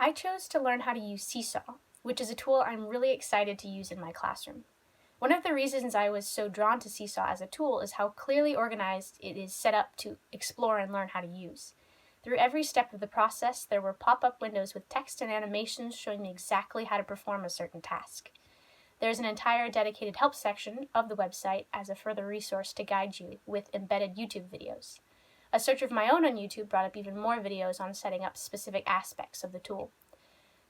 I chose to learn how to use Seesaw, which is a tool I'm really excited to use in my classroom. One of the reasons I was so drawn to Seesaw as a tool is how clearly organized it is set up to explore and learn how to use. Through every step of the process, there were pop-up windows with text and animations showing me exactly how to perform a certain task. There's an entire dedicated help section of the website as a further resource to guide you with embedded YouTube videos. A search of my own on YouTube brought up even more videos on setting up specific aspects of the tool.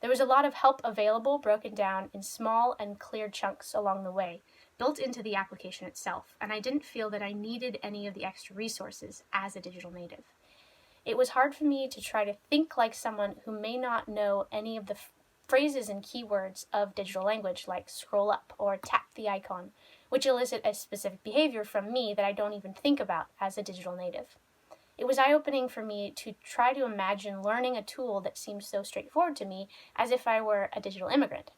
There was a lot of help available, broken down in small and clear chunks along the way, built into the application itself, and I didn't feel that I needed any of the extra resources as a digital native. It was hard for me to try to think like someone who may not know any of the phrases and keywords of digital language, like scroll up or tap the icon, which elicit a specific behavior from me that I don't even think about as a digital native. It was eye-opening for me to try to imagine learning a tool that seemed so straightforward to me as if I were a digital immigrant.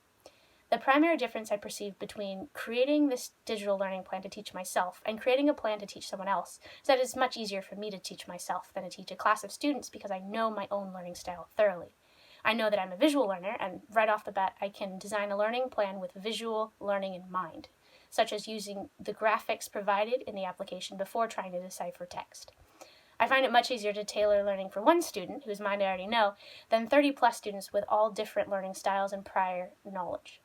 The primary difference I perceived between creating this digital learning plan to teach myself and creating a plan to teach someone else is that it's much easier for me to teach myself than to teach a class of students because I know my own learning style thoroughly. I know that I'm a visual learner, and right off the bat I can design a learning plan with visual learning in mind, such as using the graphics provided in the application before trying to decipher text. I find it much easier to tailor learning for one student, whose mind I already know, than 30-plus students with all different learning styles and prior knowledge.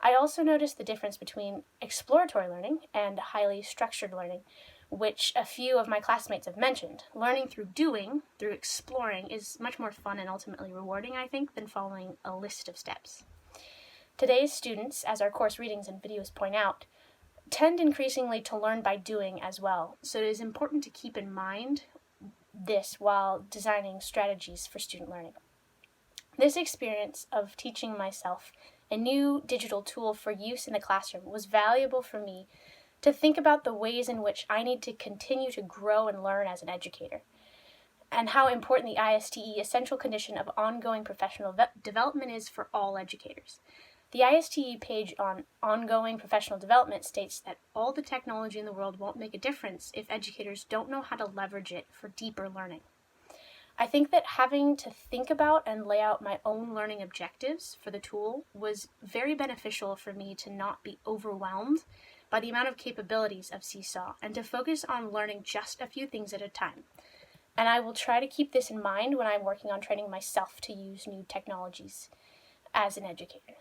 I also noticed the difference between exploratory learning and highly structured learning, which a few of my classmates have mentioned. Learning through doing, through exploring, is much more fun and ultimately rewarding, I think, than following a list of steps. Today's students, as our course readings and videos point out, tend increasingly to learn by doing as well, so it is important to keep in mind this while designing strategies for student learning. This experience of teaching myself a new digital tool for use in the classroom was valuable for me to think about the ways in which I need to continue to grow and learn as an educator, and how important the ISTE essential condition of ongoing professional development is for all educators. The ISTE page on ongoing professional development states that all the technology in the world won't make a difference if educators don't know how to leverage it for deeper learning. I think that having to think about and lay out my own learning objectives for the tool was very beneficial for me to not be overwhelmed by the amount of capabilities of Seesaw and to focus on learning just a few things at a time. And I will try to keep this in mind when I'm working on training myself to use new technologies as an educator.